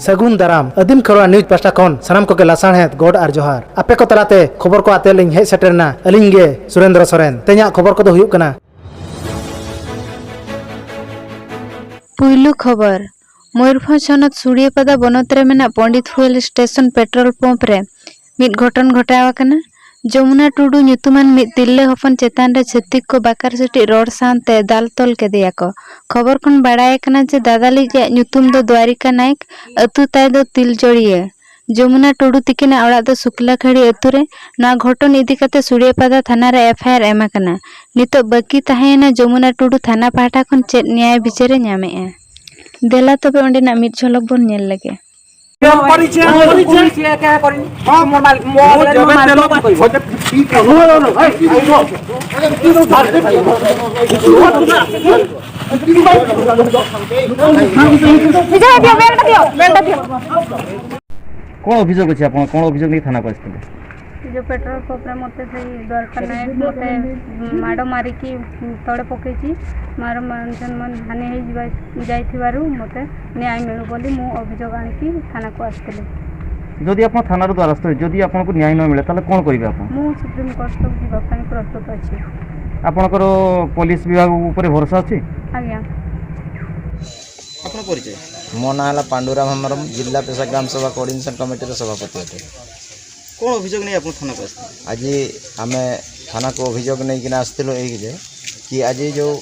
सगुन दाराम आदिम Kharwa news pasta खन सानाम को लासाणहेद गोड आर जोहार आपे को तलाते खबर को आते लिंग हे सेटरना अलिंग गे सुरेंद्र सोरेन तेया खबर को दो हुयुक कना पुइलु खबर मयूरभंज हनत सुड़ियापादा बनतरे मेना पंडित फुएल स्टेशन पेट्रोल पंप रे मिद घटन घटावा कना जमुना टुडू ᱧᱩᱛᱩᱢᱟᱱ मिद तिल्ले हफन चेतान रे छत्तीक को बाकार सिटी रोड सानते दाल तोल केदिया को खबर खन बाड़ाय कना जे दादाली जे ᱧᱩᱛᱩᱢ दो द्वारिका नायक अतु ताय दो तिलजोड़िया जमुना टुडू तिकिना ओड़ा दो शुक्लाखड़ी अतु रे ना घटन इदी कते सुड़ियापादा थाना रे एफआईआर एमा कना नितो बाकी ताहेना जमुना टुडू थाना पाहटा खन चेत न्याय विचारे ᱧᱟᱢᱮᱜᱼᱟ देला तबे ओंडेना मिद झलक बोन नेल लगे कौन अभियोग अच्छे कौन अभियोग नहीं थाना को जो पेट्रोल पंप रे मते से द्वारका नायक मते माड़ मारिकी तड़े पकई मार मन हानि जाइथिबारु मते न्याय मिलु बोली मु अभियोग आनकी थाना को आस्थिले जदि आप थाना द्वारस्थ जदि आपको न्याय न मिले ताले कोन करिवे आप मु सुप्रीम कोर्ट तक जीवा पई प्रस्तुत अछि आपनकर पुलिस विभाग ऊपर भरोसा अछि आज्ञा आपन परिचय मो ना है पांडुराम हमरम जिला पेशा ग्राम सभा कोऑर्डिनेशन कमिटी सभापति अटे कौन अभियोग नहीं आप थाना को आज आम थाना को अभियोग नहीं कि आसलु ये कि आज जो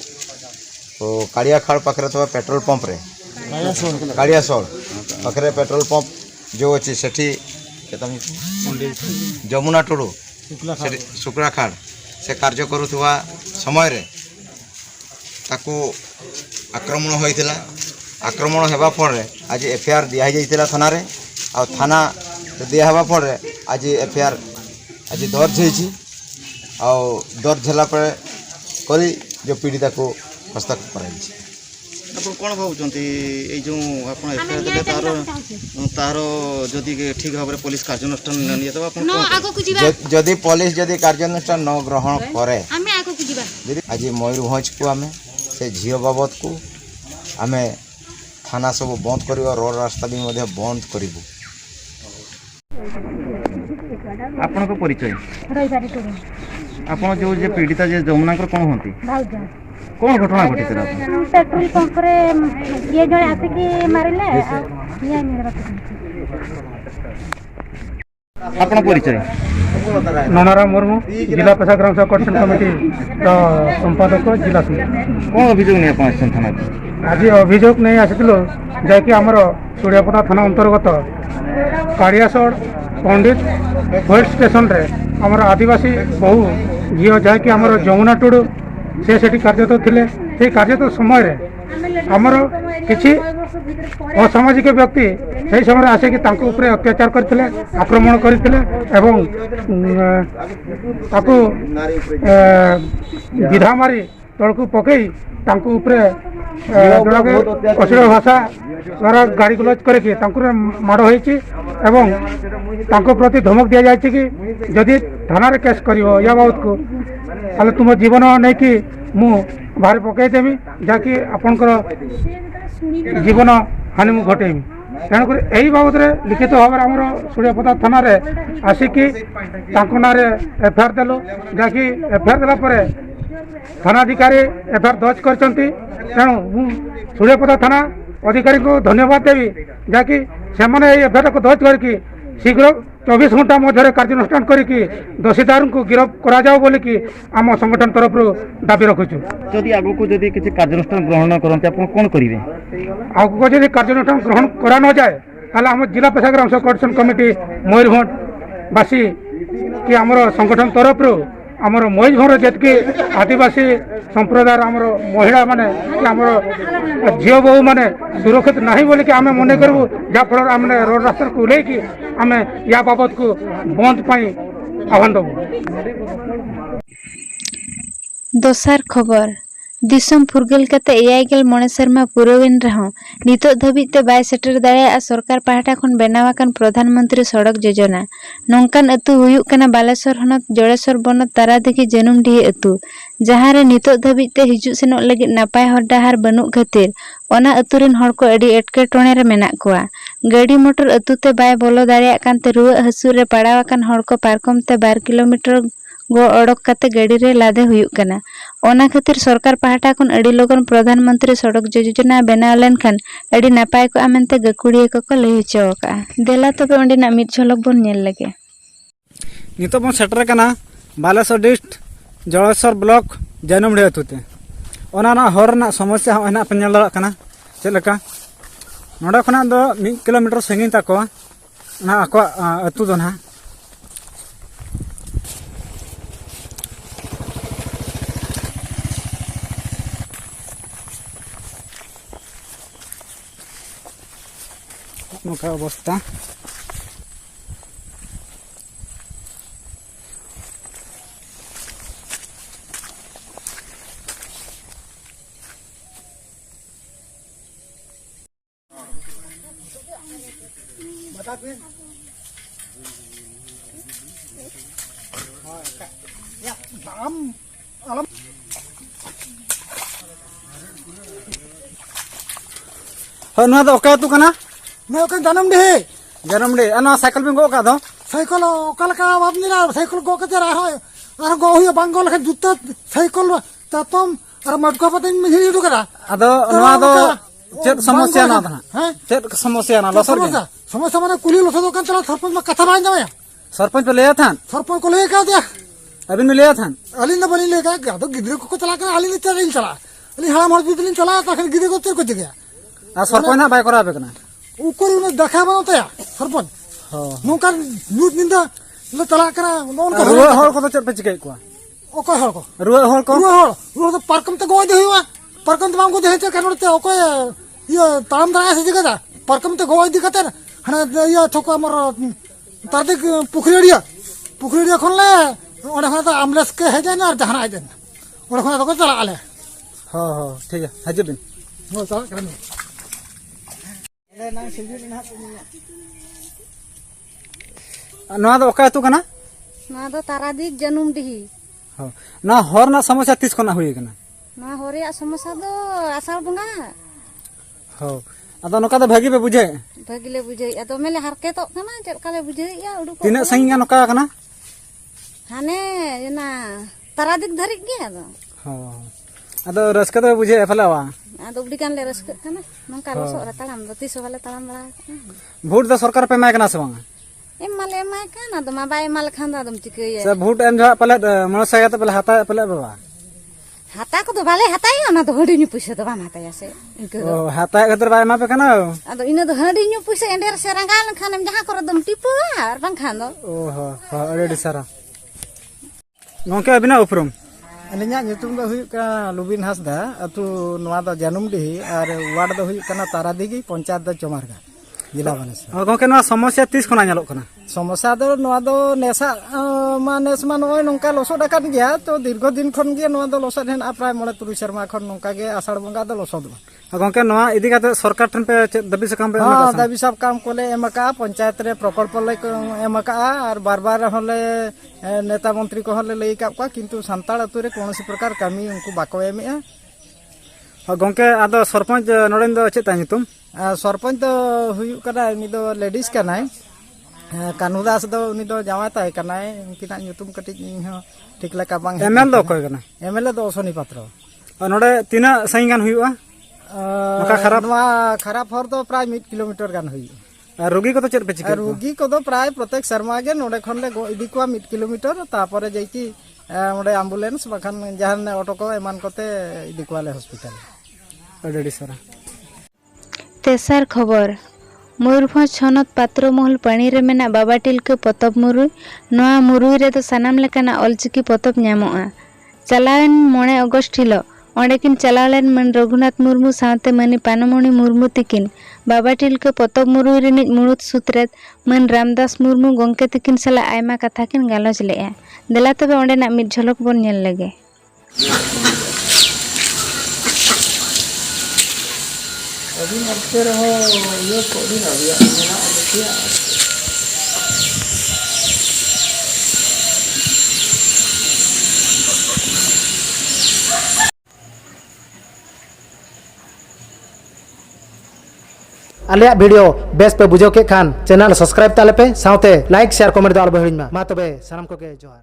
काड़िया खाड़ पाखे थोड़ा पेट्रोल पंप रे काड़िया सोल पाखे पेट्रोल पंप जो अच्छी सेठी जमुना टुडू शुक्ला खाड़ से कार्य करुवा समय रे ताकू आक्रमण होता आक्रमण होगा फल आज एफआईआर दिया थाना रे आ थाना दिहवा फल आज एफआईआर आज दर्ज दर्ज है करी जो पीड़िता को हस्तक्षेप कर कौन भावुंट जो आप एफआईआर देते तार जदि ठीक भाव में पुलिस कार्यानुष्ठान जदि पुलिस जदि कार्यानुष्ठान न ग्रहण करे आज मयूरभंज को आम से झील बाबद को आम थाना सब बंद कर रोड रास्ता भी बंद करूँ आपन को परिचय आपन जो पीड़िता जे जमुना कौन होती कौन घटना घटी पेट्रोल पंप रे ये जने आसे कि मारिले ये आपन परिचय ननाराम मुर्मू जिला पेशा ग्राम सभा कोऑर्डिनेशन कमिटी संपादक जिला कौन अभियोग नहीं आप थाना आज अभियोग नहीं आसिलु जैकि आमर सुड़ियापदा थाना अंतर्गत काड़ियासोड़ पंडित फुएल स्टेशन रे आमर आदिवासी बहु झील जहाँकि आमर जमुना टुडू से कार्यरत थिले से कार्यरत समय रे आमर किछि असामाजिक व्यक्ति से समय आसिक ऊपर अत्याचार करथिले आक्रमण करथिले एवं ताकू विधा मारी तलकू पकई तांकू ऊपर अश्लील भाषा द्वारा गाड़ी गुलज करके माड़ होती एवं तांको प्रति धमक दि जाए कि जदि थाना रे केस करिवो या बाबत को ताले तुम जीवन नहीं कि मु बाहर पकईदेवी जहाँकि आपणकर जीवन हानि मु घटेबी तेणुक यही बाबद लिखित भाव में आमर सुड़ियापदा थाना रे आसिकी ना एफआईआर देलु जहाँकि एफआईआर देलापर थानाधिकारी एफआईआर दर्ज करछंती तेणु मु सुड़ियापदा थाना अधिकारी को धन्यवाद देवी जहाँकि से एफआईआर को दर्ज करके शीघ्र 24 घंटा मध्य कार्यानुष्ठान करके दोषीदार को गिरफ्त करा जाओ बोली कि आम संगठन तरफ दाबी रखुचु जदि आगु को जदि किसी कार्यानुष्ठान ग्रहण न करते आप कौन करेंगे आगु को जदि कार्यानुष्ठान ग्रहण करा न जाए ताले आम जिला पेशा ग्राम सभा कोऑर्डिनेशन कमिटी मयूरभंज बासी कि आमर संगठन तरफ आमर मयूरभंज जितकी आदिवासी संप्रदाय आमर महिला माने आमर झील बहु माने सुरक्षित नहीं बोल कि आम मन करूँ जहाँफल आम रोड रास्ता को लेकिन आम या बाबद को बंद पाई आह्वान देबू दोसार खबर दिसम फुरगल कते एयाइगल मणे शर्मा पुरविन रहो नितो धबिते बाय सेटर दाड़े सरकार पाहटा खन बेनावाकन प्रधानमंत्री सड़क योजना नौकान अतु हुयुक कना बालेश्वर हनत जड़ेश्वर बनत तारादिघी जनुमडीही अतु जहां रे नितो धबिते हिजु सेनोग लगित नापाय हर डाहार बनुक खातिर ओना अतुरिन हड़ को अडी एटकेटोणे रे मेनाक कोआ गाड़ी मोटर अतुते बाय बोलो दाड़ेयाग कानते रुआ हसू रे पड़ाव आकान हड़ को पारकम ते 2 किलोमीटर गो अड़क काते गाड़ी रे लादे हुयुग कना। ओना खातिर सरकार पहाटा खन अड़ी लोगन प्रधानमंत्री सड़क योजना बनाव लेनखान अड़ी नापाय को आमेनते गाकुड़िया को लई हचो का। देला तबे ओंडेना मिट झलक बोन नेल लगे। नितो बन सेटर कना बालेश्वर डिस्ट्रिक्ट जलेश्वर ब्लॉक जानमडी अतुते ओना ना हर ना समस्या होना पेनल दड़ा कना चेद लेका नोडा खना दो 1 किलोमीटर संगीन ताको ना आको अतु दो ना नोका अवस्था हाँ दो ओका तू कना मैं ओके जानमडी अना साइकिल में गो का दो साइकिल ओका लका बाबनी रा साइकिल गो कते रा आर गो हुई बांगो लका जुत्ता साइकिल तातम आर मटको पते में हिड़ी दु करा अदो नवा दो चेद समस्या ना था हैं चेद समस्या ना लसर के समस्या माने कुली लसो दुकान चला सरपंच में कथा बाइन जावे सरपंच पे ले था सरपंच को ले का दिया अभी में ले था अली न बनी ले का तो गिदरे को चला कर अली ने चला अली हां मर बिदलिन चला तखन गिदरे को तेर को गया आ सरपंच ना बाय करा बेकना ऊपर ने देखा बनता सरपंच हां नोकर न्यूज निंदा ले चला करा नोन का रुआ हर को तो चेद पे चिकै को ओको हर को रुआ हर को रुआ तो पार्कम ते गोय दे हुआ पार्कम ते मांगो दे छे कानों ते ओको ये ताम दरा से जगह पार्कम ते गोय दी कते हना ये थको हमर तारदिक पुखरिया खनले ओडे खना तो एम्बुलेंस के हे जाने और जहाना हे जाने ओडे खना तो चला आले हां हां ठीक है हजे दिन हो चला करन नवा दो ओका तू कना ना दो तारादिक जनुमडी हां ना हर ना समस्या तीस कोना हुई कना ना होरिया समस्या दो आषाढ़ बंगा हां अदो नोका दो भागी पे बुझे भागिले बुझे अदो मेले हरकेतो कना चेद काले बुझे या उडुक तीना संगी नोका कना हाने ना तारादिक धरिक गया अदो हां अदो रसका दो बुझे फलावा अदो उडी कान ले रसक कना नंका लसो रा तालाम दो 30 वाले तालाम बड़ा वोट दो सरकार पे माय कना से बांगा एम माले माय काना दो मा बाय माल खांदा दम चिकय से वोट एम जा पले मनसा तो पले हाता पले बाबा हाता को तो बाले हाताई ना तो हडी नु पैसा तो बाम हाताया से इनके ओ हाता गदर बाय मा पे कना अदो इना दो हडी नु पैसा एंडेर से रंगाल खानम जहां कर दम टिपु आर बंग खान दो ओ हो हो अरे सारा गोंके अबिना उपरम अलिया nyutum do हुई का लुबिन हासदा अतु नवा दो जानमडी और वार्ड दो हुई कना तारादिगी पंचायत दो चमारगा जिला बालेश्वर और गोंके ना समस्या 30 कोना ñalok kana समस्या दो नवा दो नेसा नेस मा नय नंका लसोड आकान गया तो दीर्घ दिन खन गे नवा दो लसोड हेन प्राय 3 शर्मा खन नंका गे आषाढ़ बंगा दो लसोड गोंके नवा इदी काते सरकार ठन पे दबी सकम पे हां दाबी सब काम कोले एमका पंचायत रे प्रकल्प ले एमका और बार हले नेता मंत्री को हले लई का किंतु संताल अतु रे कोनोसी प्रकार कामी उनको बाको एमेआ गोंके आदो सरपंच नोडेन दो चेता नितुम सरपंच तो हुई कना उनी दो लेडीज कनाय कानुदास दो उनी दो जावा ताय कनाय उनकिना nyutum कटिक इन हो ठीक लका बांग एमएल दो कोय कना एमएलए दो सोनी पात्र नोडे तीना सही गान हुआ नका खराब खराब हर तो प्राय 1 किलोमीटर गान हुई रोगी को तो चेद पे चिकै रोगी को तो प्राय प्रत्येक शर्मा गे नोडे खन ले इदी को 1 किलोमीटर तापरे जाईकी ओडे एम्बुलेंस बखान जहान ऑटो को एमान कोते इदी को वाले हॉस्पिटल अडेडी सारा तेसार खबर मयूरभंज छनत पात्रमहल पानी रे मेना बाबा टिलके पतब मुरुई नवा मुरुई रे तो सानाम लेकाना ऑलचिकी पतब ᱧᱟᱢᱚᱜᱼᱟ चलावेन 9 अगस्त हिलो ओंडेकिन चलालेन मन रघुनाथ मुर्मू साथे मनी पानमणि मुर्मू तिकिन बाबा टिलके पतब मुरुई रिनिज मुरुत सुत्रेत मन रामदास मुर्मू गोंके तिकिन सला आयमा कथा किन गालोच लेआ देला तबे ओंडेना मिट झलक बोन नेल लगे अभी मरते रहो ये कोडी ना बिया मेना देखिया आलिया वीडियो बेस पे बुझो के खान चैनल सब्सक्राइब ताले पे साउते लाइक शेयर कमेंट दो आलो बहिड़ी मा तबे सानाम को के जोहार।